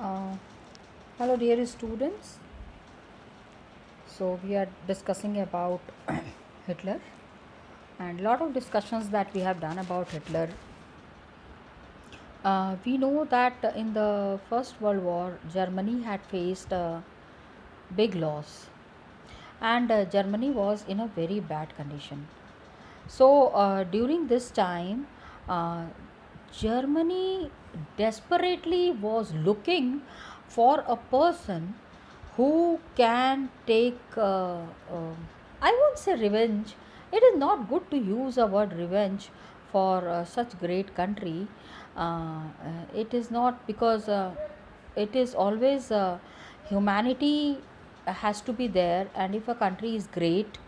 Uh, Hello, dear students. So we are discussing about Hitler, and lot of discussions that we have done about Hitler. We know that in the First World War, Germany had faced a big loss, and Germany was in a very bad condition. So during this time, uh, Germany desperately was looking for a person who can take, I won't say revenge. It is not good to use a word revenge for such great country. It is not because it is always humanity has to be there, and if a country is great,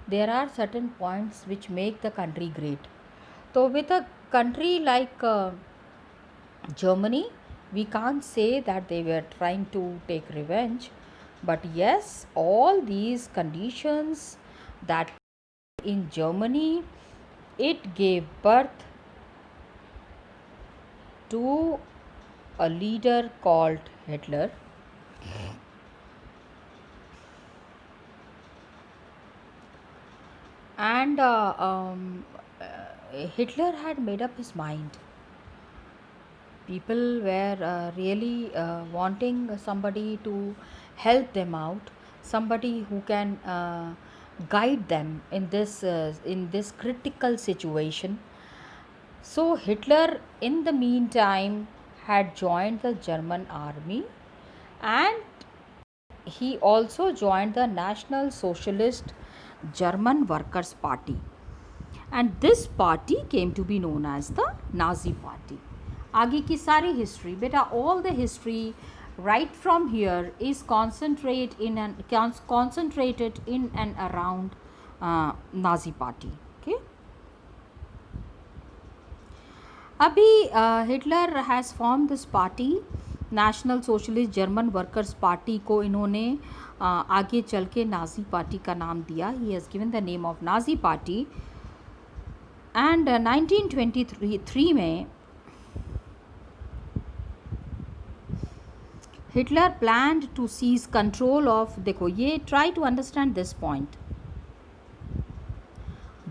there are certain points which make the country great. So with a country like Germany, we can't say that they were trying to take revenge, but yes, all these conditions that in Germany, it gave birth to a leader called Hitler. And Hitler had made up his mind. People were really wanting somebody to help them out, somebody who can guide them in this critical situation. So Hitler, in the meantime, had joined the German army, and he also joined the National Socialist German Workers' Party, and this party came to be known as the Nazi Party. आगे की सारी history बेटा, all the history right from here is concentrated in and around Nazi Party. Okay. अभी Hitler has form this party, national socialist German workers party को इन्होंने आगे चल के नाजी पार्टी का नाम दिया. He has given the name of Nazi party. And 1923 में Hitler planned to seize control of, देखो ये try to understand this point,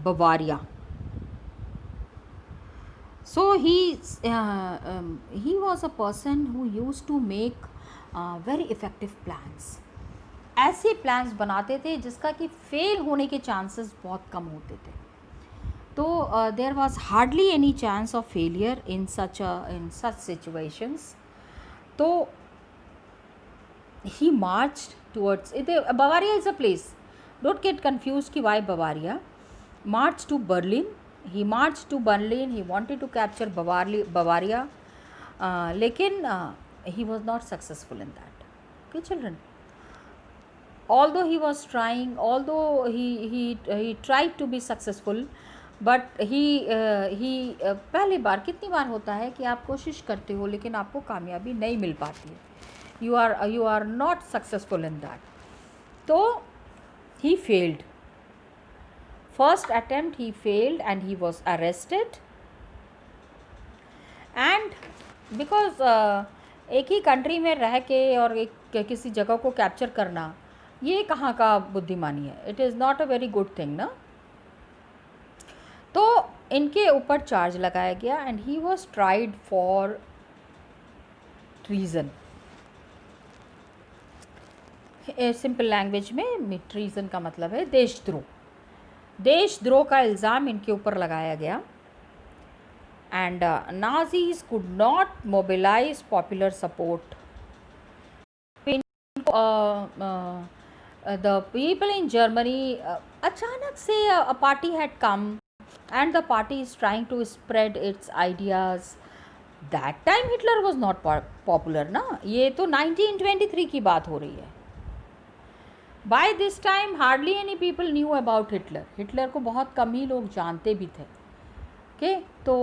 Bavaria. So he was a person who used to make very effective plans. ऐसे plans बनाते थे जिसका कि fail होने के चांसेस बहुत कम होते थे. तो there was hardly any chance of failure in such situations. तो he marched towards it. Bavaria is a place, don't get confused ki why Bavaria. Marched to Berlin. He marched to Berlin. He wanted to capture Bavaria, lekin he was not successful in that. Okay, children. Although he was trying, although he tried to be successful, but he पहली बार, कितनी बार होता है कि आप कोशिश करते हो लेकिन आपको कामयाबी नहीं मिल पाती है. You are not successful in that. तो he failed. First attempt he failed and he was arrested. And because एक ही कंट्री में रह के और एक किसी जगह को कैप्चर करना, ये कहाँ का बुद्धिमानी है. It is not a very good thing ना. तो इनके ऊपर चार्ज लगाया गया and he was tried for treason. Simple language में ट्रीजन का मतलब है देशद्रोह. देशद्रोह का इल्ज़ाम इनके ऊपर लगाया गया. And Nazis could not mobilise popular support. The people in Germany, अचानक से a party had come and the party is trying to spread its ideas. That time Hitler was not popular ना. ये तो 1923 की बात हो रही है. By this time hardly any people knew about Hitler. Hitler को बहुत कम ही लोग जानते भी थे. Okay, तो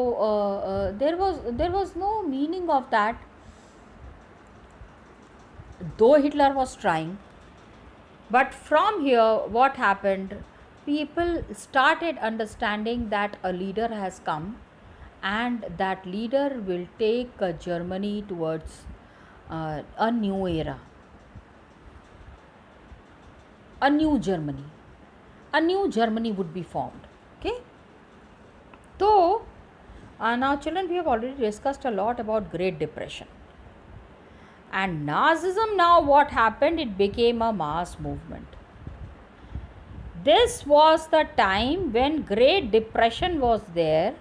there was no meaning of that. Though Hitler was trying, but from here what happened? People started understanding that a leader has come and that leader will take Germany towards a new era, a new Germany. A new Germany would be formed. Okay. So, now children, we have already discussed a lot about Great Depression. And Nazism, now what happened? It became a mass movement. This was the time when Great Depression was there,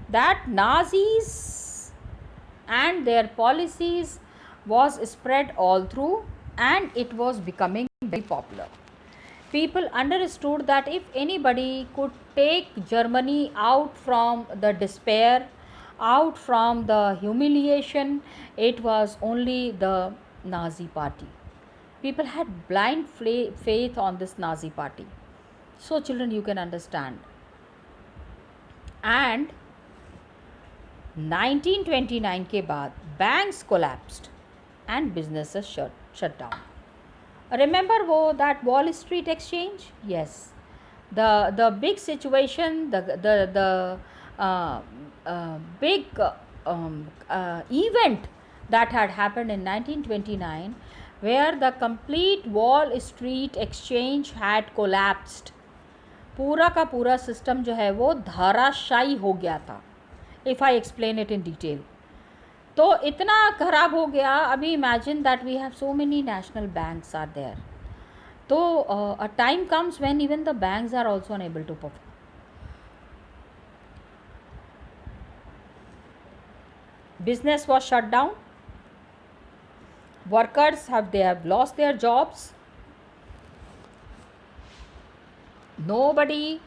that Nazis and their policies was spread all through, and it was becoming very popular. People understood that if anybody could take Germany out from the despair, out from the humiliation, it was only the Nazi party. People had blind faith on this Nazi party. So children, you can understand. And 1929 के बाद banks collapsed and businesses shut down. Remember that Wall Street exchange? Yes. The big situation, the big event that had happened in 1929, where the complete Wall Street exchange had collapsed. पूरा का पूरा system जो है वो धाराशायी हो गया था. If I explain it in detail, तो इतना खराब हो गया. अभी imagine that we have so many national banks are there. तो a time comes when even the banks are also unable to perform. Business was shut down. Workers have lost their jobs. Nobody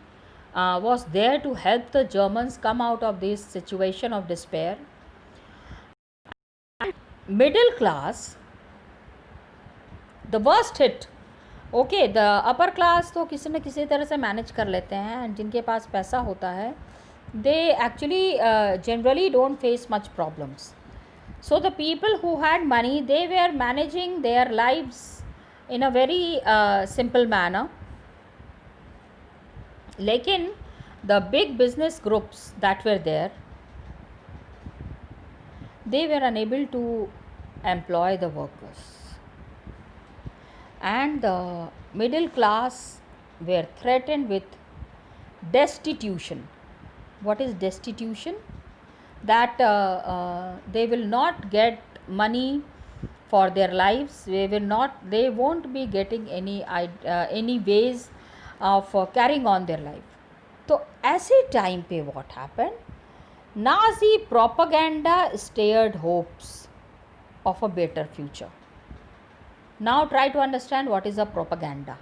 was there to help the Germans come out of this situation of despair. Middle class, the worst hit. Okay, the upper class तो किसी न किसी तरह से manage कर लेते हैं, and जिनके पास पैसा होता है they actually generally don't face much problems. So the people who had money, they were managing their lives in a very simple manner. लेकिन the big business groups that were there, they were unable to employ the workers, and the middle class were threatened with destitution. What is destitution? That they will not get money for their lives. They won't be getting any ways of carrying on their life. तो ऐसे time पे what happened? Nazi propaganda stirred hopes of a better future. Now try to understand what is a propaganda.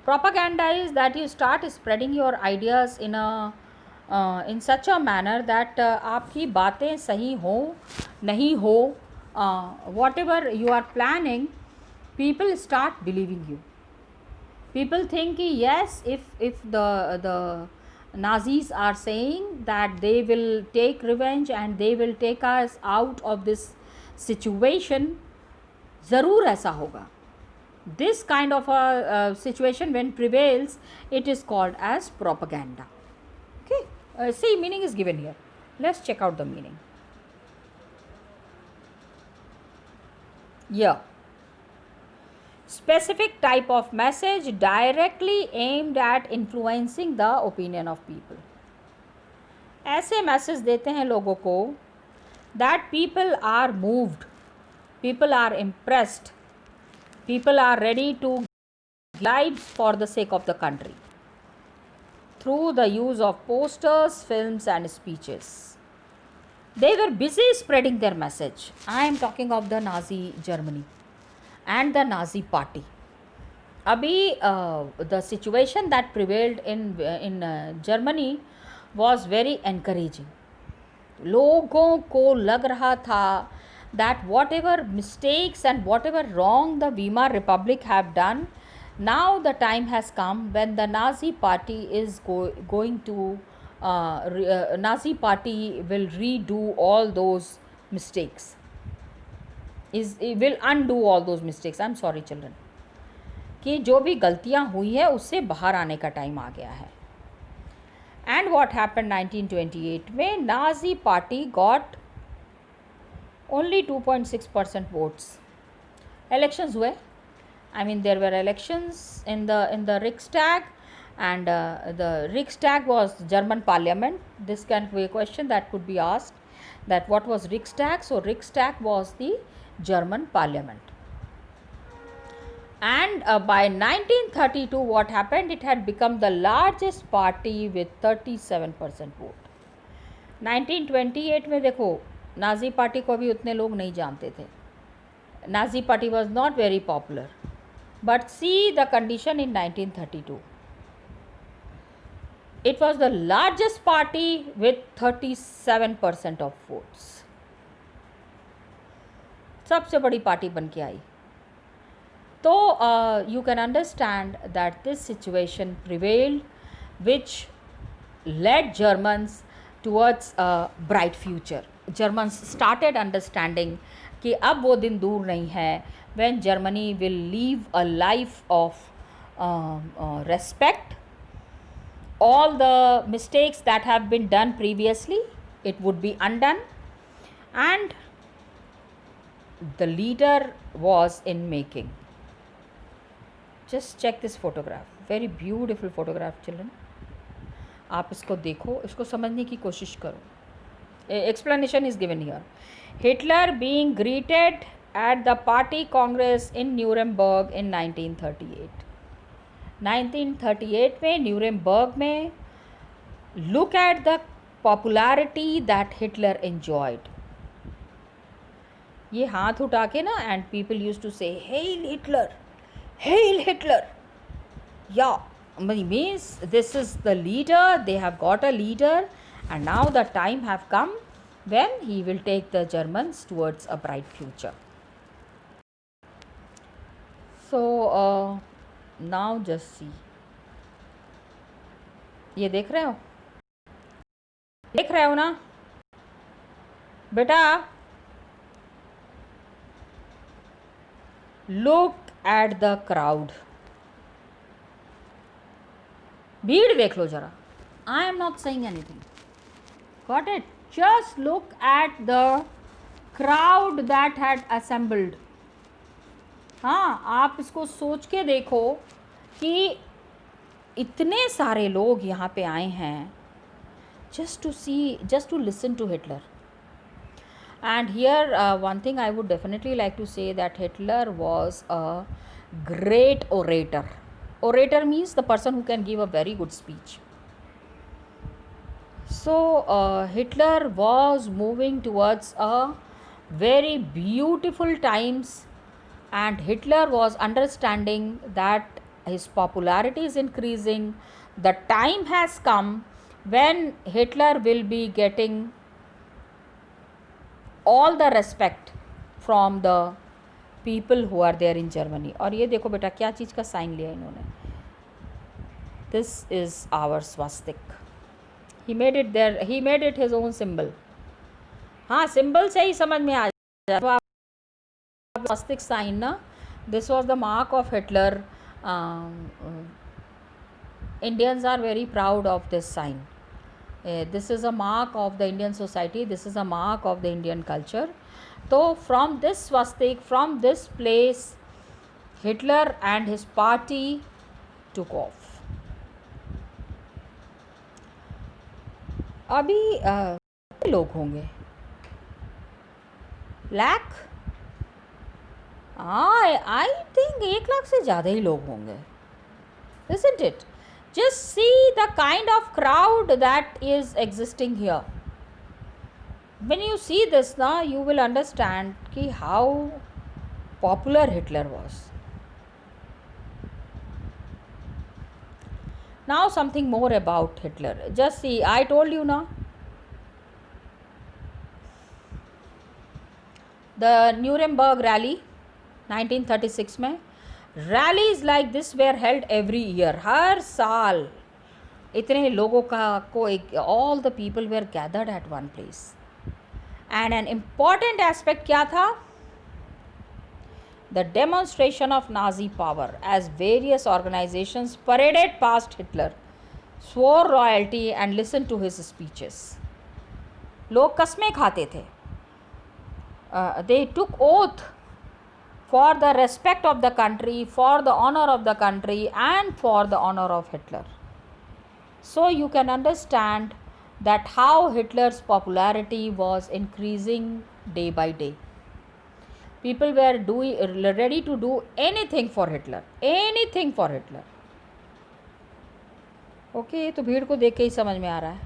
Propaganda is that you start spreading your ideas in such a manner that आपकी बातें सही हो नहीं हो, whatever you are planning, people start believing you. People think yes, if the Nazis are saying that they will take revenge and they will take us out of this situation, ज़रूर ऐसा होगा. This kind of a situation when prevails, it is called as propaganda. Okay, see, meaning is given here. Let's check out the meaning. Yeah, specific type of message directly aimed at influencing the opinion of people. ऐसे message देते हैं लोगों को that people are moved, people are impressed, people are ready to give lives for the sake of the country through the use of posters, films and speeches. They were busy spreading their message. I am talking of the Nazi Germany and the Nazi party. Abhi the situation that prevailed in Germany was very encouraging. लोगों को लग रहा था that whatever mistakes and whatever wrong the Weimar Republic have done, now the time has come when the Nazi party is going to Nazi party will redo all those mistakes. It will undo all those mistakes. I'm sorry children, कि जो भी गलतियां हुई है उससे बाहर आने का टाइम आ गया है. And what happened 1928 में Nazi party got only 2.6% votes. Elections हुए, I mean there were elections in the Riksdag, and the Riksdag was German parliament. This can be a question that could be asked, that what was Riksdag. So Riksdag was the German parliament. And by 1932 what happened, it had become the largest party with 37% vote. 1928 में देखो, Nazi party को भी उतने लोग नहीं जानते थे. Nazi party was not very popular. But see the condition in 1932. It was the largest party with 37% of votes. सबसे बड़ी पार्टी बन के आई. तो you can understand that this situation prevailed, which led Germans towards a bright future. Germans started understanding कि अब वो दिन दूर नहीं है when Germany will live a life of respect. All the mistakes that have been done previously, it would be undone, and the leader was in making. Just check this photograph, very beautiful photograph children. आप इसको देखो, इसको समझने की कोशिश करो. Explanation is given here. Hitler being greeted at the party congress in Nuremberg in 1938. 1938 में Nuremberg में, look at the popularity that Hitler enjoyed. ये हाथ उठा के ना, and people used to say Hail Hitler, Hail Hitler. Yeah, means this is the leader, they have got a leader, and now the time have come when he will take the Germans towards a bright future. So now just see. ये देख रहे हो? देख रहे हो ना बेटा? Look at the crowd. भीड़ देख लो जरा. I am not saying anything. Got it? Just look at the crowd that had assembled. हाँ, आप इसको सोच के देखो कि इतने सारे लोग यहाँ पे आए हैं just to listen to Hitler. And here one thing I would definitely like to say, that Hitler was a great orator. Orator means the person who can give a very good speech. So Hitler was moving towards a very beautiful times, and Hitler was understanding that his popularity is increasing. The time has come when Hitler will be getting all the respect from the people who are there in Germany. और ये देखो बेटा क्या चीज़ का sign लिया इन्होंने. This is our swastika. He made it there. He made it his own symbol. हाँ, symbol से ही समझ में आ जाए. Swastika sign ना. This was the mark of Hitler. Indians are very proud of this sign. This is a mark of the Indian society. This is a mark of the Indian culture. So from this swastika, from this place, Hitler and his party took off. अभी लोग होंगे, lakh, I think 1 lakh से ज़्यादा ही लोग होंगे. Isn't it? Just see the kind of crowd that is existing here. When you see this now, you will understand कि how popular Hitler was. Now something more about Hitler. Just see, I told you now. The Nuremberg rally 1936 में, rallies like this were held every year. हर साल इतने लोगों का को एक, all the people were gathered at one place. And an important aspect क्या था? The demonstration of Nazi power, as various organizations paraded past Hitler, swore loyalty and listened to his speeches. लोग कस्में खाते थे. they took oath for the respect of the country, for the honor of the country, and for the honor of Hitler. So you can understand that how Hitler's popularity was increasing day by day. People were ready to do anything for Hitler, anything for Hitler. Okay, तो भीड़ को देख के ही समझ में आ रहा है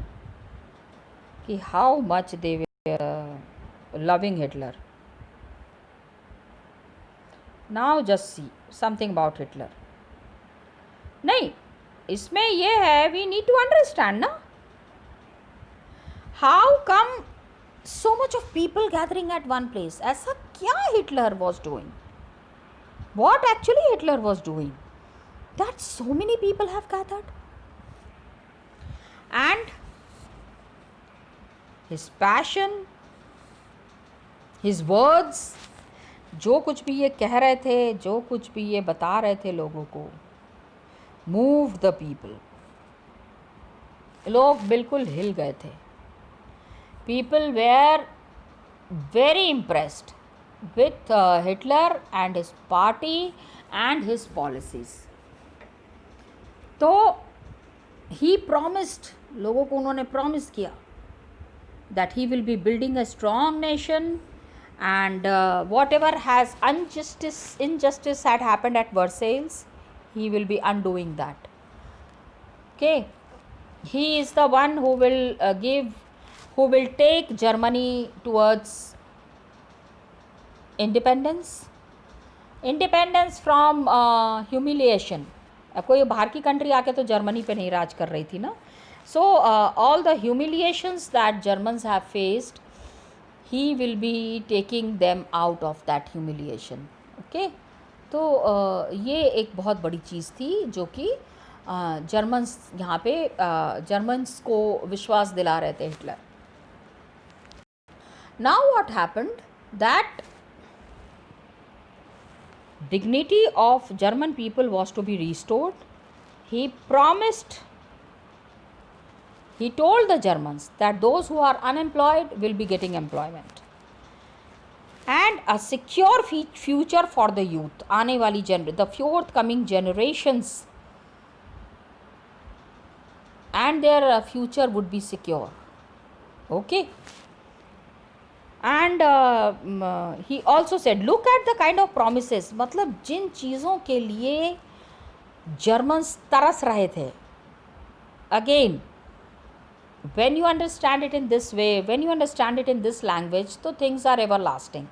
कि how much they were loving Hitler. Now just see something about Hitler. नहीं, इसमें ये है, वी नीड टू अंडरस्टैंड ना, how come so much of people gathering at one place. ऐसा क्या Hitler was doing? What actually Hitler was doing that so many people have gathered? And his passion, his words, जो कुछ भी ये कह रहे थे, जो कुछ भी ये बता रहे थे लोगों को, moved the people. लोग बिल्कुल हिल गए थे. People were very impressed with Hitler and his party and his policies. तो he promised, लोगों को उन्होंने promise किया that he will be building a strong nation, and whatever has injustice had happened at Versailles, he will be undoing that. Okay, he is the one who will take Germany towards independence from humiliation. कोई बाहर की country आके तो Germany पे नहीं राज कर रही थी ना. So all the humiliations that Germans have faced, he will be taking them out of that humiliation. Okay, तो ये एक बहुत बड़ी चीज़ थी जो कि जर्मन्स यहाँ पे जर्मन्स को विश्वास दिला रहे थे Hitler. Now what happened, that dignity of German people was to be restored. He told the Germans that those who are unemployed will be getting employment, and a secure future for the youth. आने वाली the forthcoming generations, and their future would be secure. Okay. And he also said, look at the kind of promises, मतलब जिन चीज़ों के लिए Germans तरस रहे थे. Again, when you understand it in this way, when you understand it in this language, तो things are everlasting.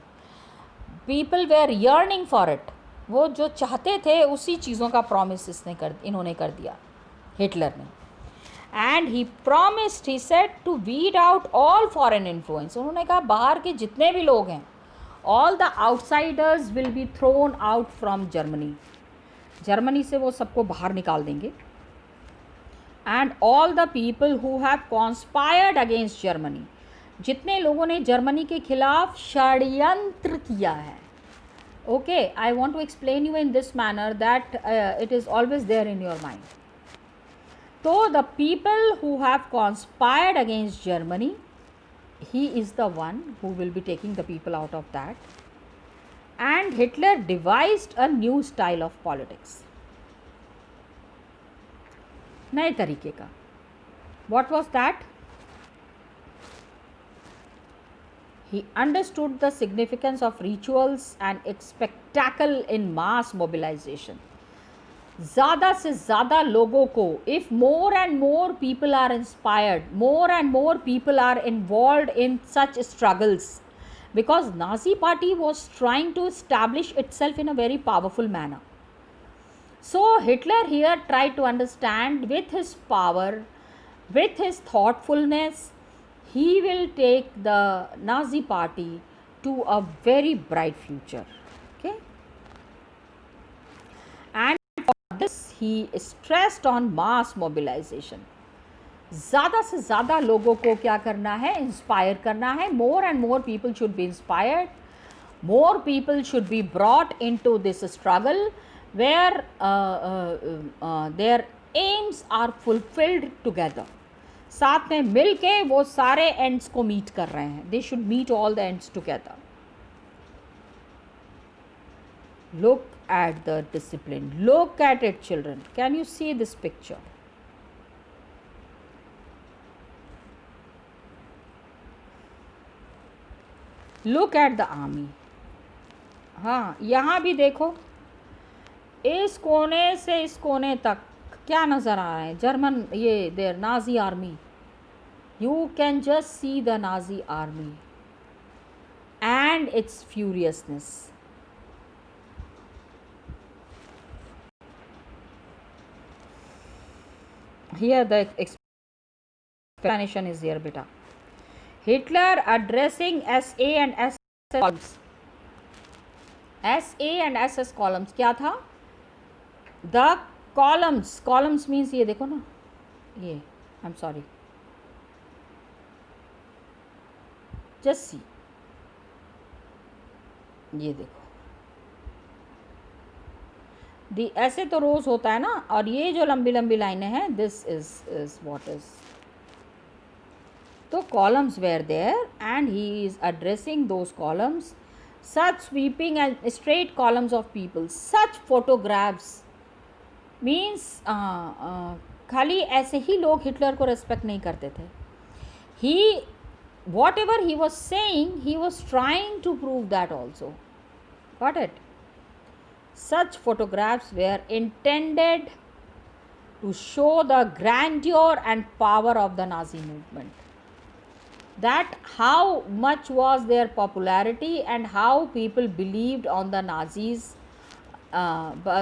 People were yearning for it. वो जो चाहते थे उसी चीज़ों का प्रॉमिस इन्होंने कर दिया, हिटलर ने. And he promised, he said, to weed out all foreign influence. उन्होंने कहा बाहर के जितने भी लोग हैं, all the outsiders will be thrown out from Germany. Germany से वो सबको बाहर निकाल देंगे. And all the people who have conspired against Germany, जितने लोगों ने जर्मनी के खिलाफ षड्यंत्र किया है. Okay, I want to explain you in this manner that it is always there in your mind. So the people who have conspired against Germany, he is the one who will be taking the people out of that. And Hitler devised a new style of politics. नए तरीके का. What was that? He understood the significance of rituals and spectacle in mass mobilization. ज़्यादा से ज़्यादा लोगों को, if more and more people are inspired, more and more people are involved in such struggles, because Nazi party was trying to establish itself in a very powerful manner. So Hitler here tried to understand, with his power, with his thoughtfulness, he will take the Nazi party to a very bright future. Okay, and this he stressed on mass mobilization. ज़्यादा से ज़्यादा लोगों को क्या करना है, inspire करना है. more and more people should be inspired, more people should be brought into this struggle where their aims are fulfilled together. साथ में मिल के वो सारे ends को meet कर रहे हैं. they should meet all the ends together. Look at the discipline. Look at it, children. Can you see this picture? Look at the army. हाँ, यहाँ भी देखो, इस कोने से इस कोने तक क्या नज़र आ रहा है? जर्मन, ये there Nazi army. You can just see the Nazi army and its furiousness. Here the explanation is here, beta. Hitler addressing SA and SS columns. SA and SS columns क्या था? The columns means ये देखो ना, ये, I'm sorry, just see, ये देखो, ऐसे तो रोज होता है ना, और ये जो लंबी लंबी लाइनें हैं, दिस इज व्हाट इज. तो columns were there and he is addressing those columns, such sweeping and straight columns of people, such photographs means खाली ऐसे ही लोग हिटलर को रेस्पेक्ट नहीं करते थे. ही whatever he was saying, he was trying to prove that also. Got it? Such photographs were intended to show the grandeur and power of the Nazi movement. That how much was their popularity and how people believed on the Nazis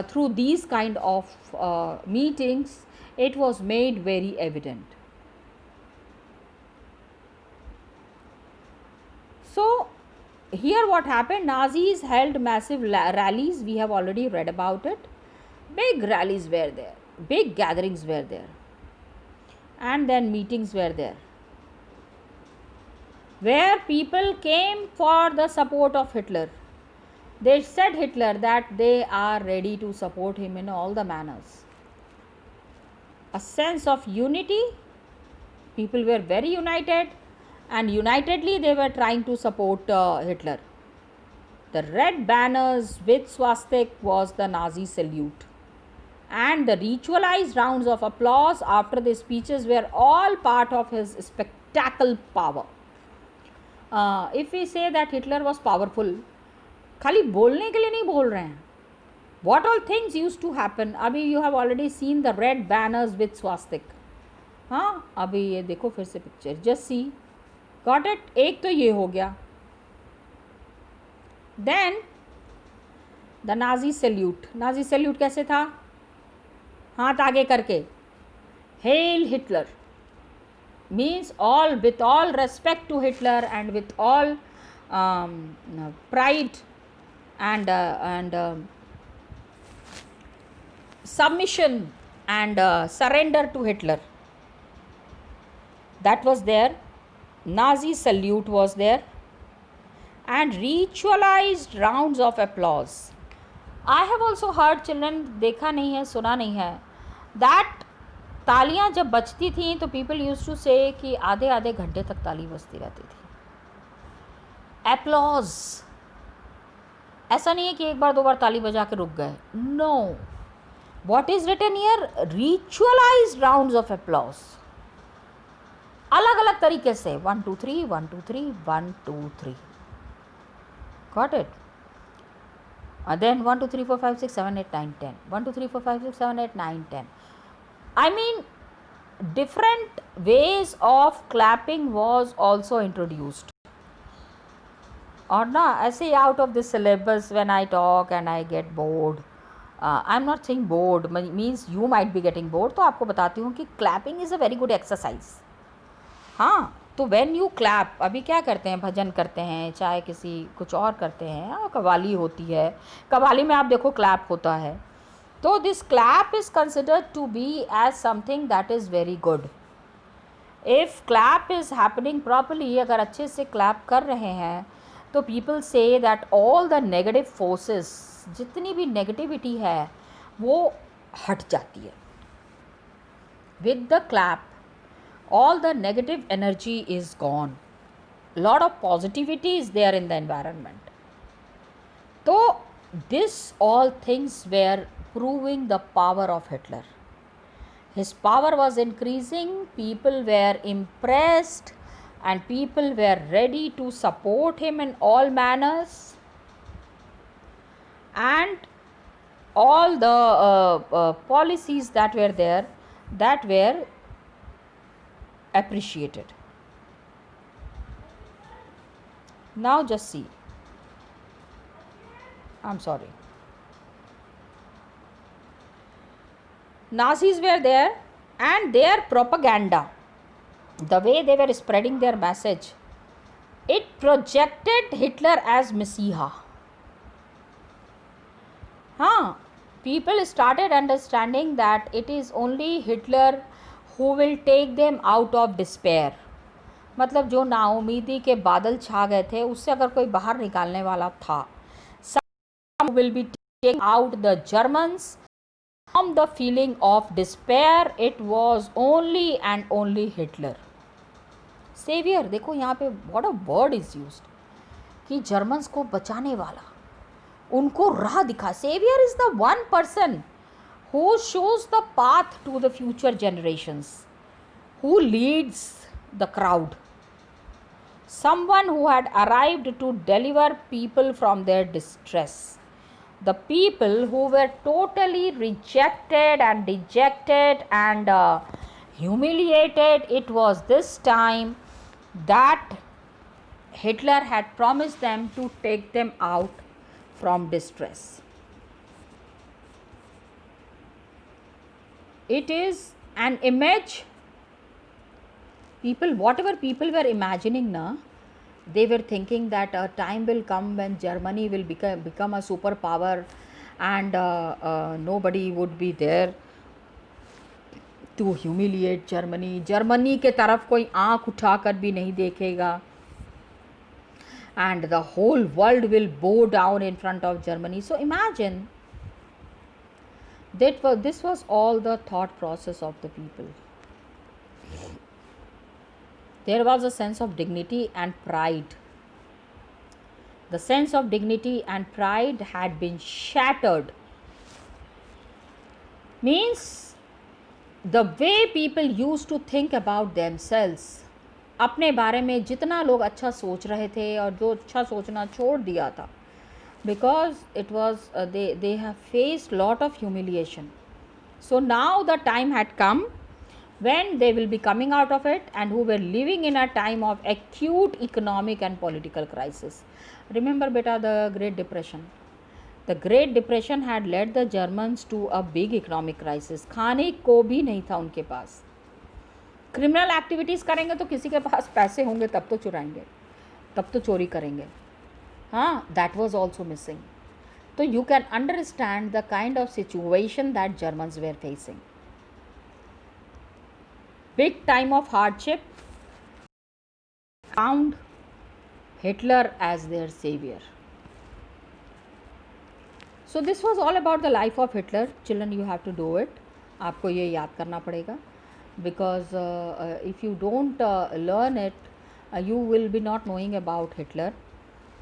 through these kind of meetings, it was made very evident. So here what happened, Nazis held massive rallies, we have already read about it. Big rallies were there, big gatherings were there, and then meetings were there, where people came for the support of Hitler. They said Hitler that they are ready to support him in all the manners. A sense of unity, people were very united, and unitedly they were trying to support Hitler. The red banners with swastika was the Nazi salute, and the ritualized rounds of applause after the speeches were all part of his spectacle power. If we say that Hitler was powerful, खाली बोलने के लिए नहीं बोल रहे हैं. What all things used to happen? अभी you have already seen the red banners with swastika. हाँ, अभी ये देखो फिर से picture, just see. Got it? एक तो ये हो गया. Then the Nazi salute. Nazi salute कैसे था? हाथ आगे करके, Hail Hitler, means all, with all respect to Hitler and with all pride and submission and surrender to Hitler. That was there. Nazi salute was there, and ritualized rounds of applause. I have also heard, children, देखा नहीं है, सुना नहीं है, that तालियां जब बजती थी तो people used to say कि आधे आधे घंटे तक ताली बजती रहती थी. Applause, ऐसा नहीं है कि एक बार दो बार ताली बजा के रुक गए. No, what is written here? Ritualized rounds of applause. अलग अलग तरीके से 1 2 3 1 2 3 1 2 3. Got it? Then 1 2 3 4 5 6 7 8 9 10. 1 2 3 4 5 6 7 8 9 10. I mean, different ways of clapping was also introduced. और ना ऐसे out of this syllabus, when I talk and I get bored, I'm not saying bored, means you might be getting bored, तो आपको बताती हूँ कि clapping is a very good exercise. हाँ, तो when you clap, अभी क्या करते हैं, भजन करते हैं, चाहे किसी कुछ और करते हैं, कव्वाली होती है, कव्वाली में आप देखो clap होता है. तो this clap is considered to be as something that is very good. If clap is happening properly, अगर अच्छे से clap कर रहे हैं, तो people say that all the negative forces, जितनी भी negativity है, वो हट जाती है. With the clap, all the negative energy is gone. Lot of positivity is there in the environment. तो This all things were proving the power of Hitler. His power was increasing, people were impressed, and people were ready to support him in all manners. And all the policies that were there, that were appreciated. Now just see. I'm sorry. Nazis were there, and their propaganda, the way they were spreading their message, it projected Hitler as Messiah. People started understanding that it is only Hitler who will take them out of despair. मतलब जो नाउमीदी के बादल छा गए थे, उससे अगर कोई बाहर निकालने वाला था, some will be taking out the Germans from the feeling of despair. It was only and only Hitler. Savior, देखो यहाँ पे what a word is used, कि जर्मन्स को बचाने वाला, उनको राह दिखा. Savior is the one person who shows the path to the future generations, who leads the crowd. Someone who had arrived to deliver people from their distress. The people who were totally rejected and dejected and humiliated, it was this time that Hitler had promised them to take them out from distress. It is an image. Whatever people were imagining now, they were thinking that a time will come when Germany will become a superpower, and nobody would be there to humiliate Germany. Germany के तरफ कोई आँख उठाकर भी नहीं देखेगा, and the whole world will bow down in front of Germany. So imagine that this was all the thought process of the people. There was a sense of dignity and pride. The sense of dignity and pride had been shattered. Means the way people used to think about themselves, अपने बारे में जितना लोग अच्छा सोच रहे थे और जो अच्छा सोचना छोड़ दिया था, because it was they have faced lot of humiliation. So now the time had come when they will be coming out of it, and who were living in a time of acute economic and political crisis. Remember beta, the Great Depression. The Great Depression had led the Germans to a big economic crisis. खाने को भी नहीं था उनके पास. Criminal activities करेंगे तो किसी के पास पैसे होंगे तब तो चुराएंगे, तब तो चोरी करेंगे. हाँ, that was also missing. So you can understand the kind of situation that Germans were facing. Big time of hardship, found Hitler as their savior. So this was all about the life of Hitler. Children, you have to do it. आपको ये याद करना पड़ेगा, because if you don't learn it, you will be not knowing about Hitler.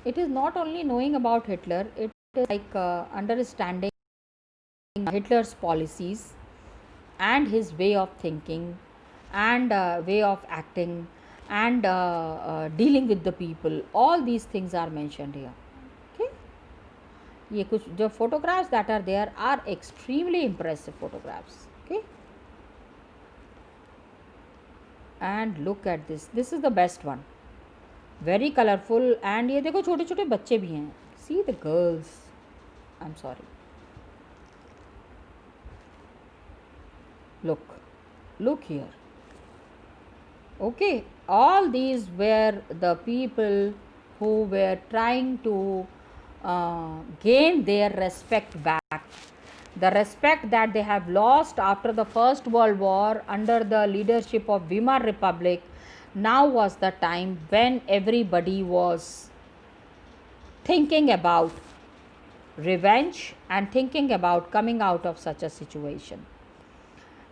It is not only knowing about Hitler, it is like understanding Hitler's policies and his way of thinking and way of acting and dealing with the people. All these things are mentioned here. Okay, ये कुछ जो photographs that are there are extremely impressive photographs. Okay, and look at this. This is the best one. Very colorful, and ये देखो छोटे छोटे बच्चे भी हैं. See the girls. I'm sorry. Look here. Okay, all these were the people who were trying to gain their respect back. The respect that they have lost after the First World War under the leadership of Weimar Republic. Now was the time when everybody was thinking about revenge and thinking about coming out of such a situation.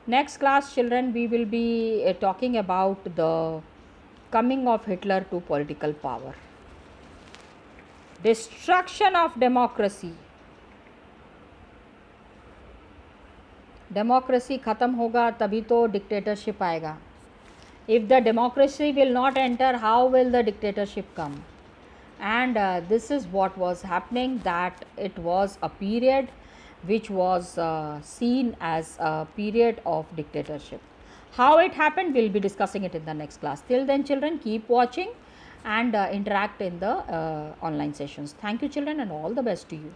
Next class, children, we will be talking about the coming of Hitler to political power. Destruction of democracy. Democracy ख़त्म होगा तभी तो dictatorship आएगा. If the democracy will not enter, how will the dictatorship come? And this is what was happening, that it was a period which was seen as a period of dictatorship. How it happened, we'll be discussing it in the next class. Till then, children, keep watching and interact in the online sessions. Thank you, children, and all the best to you.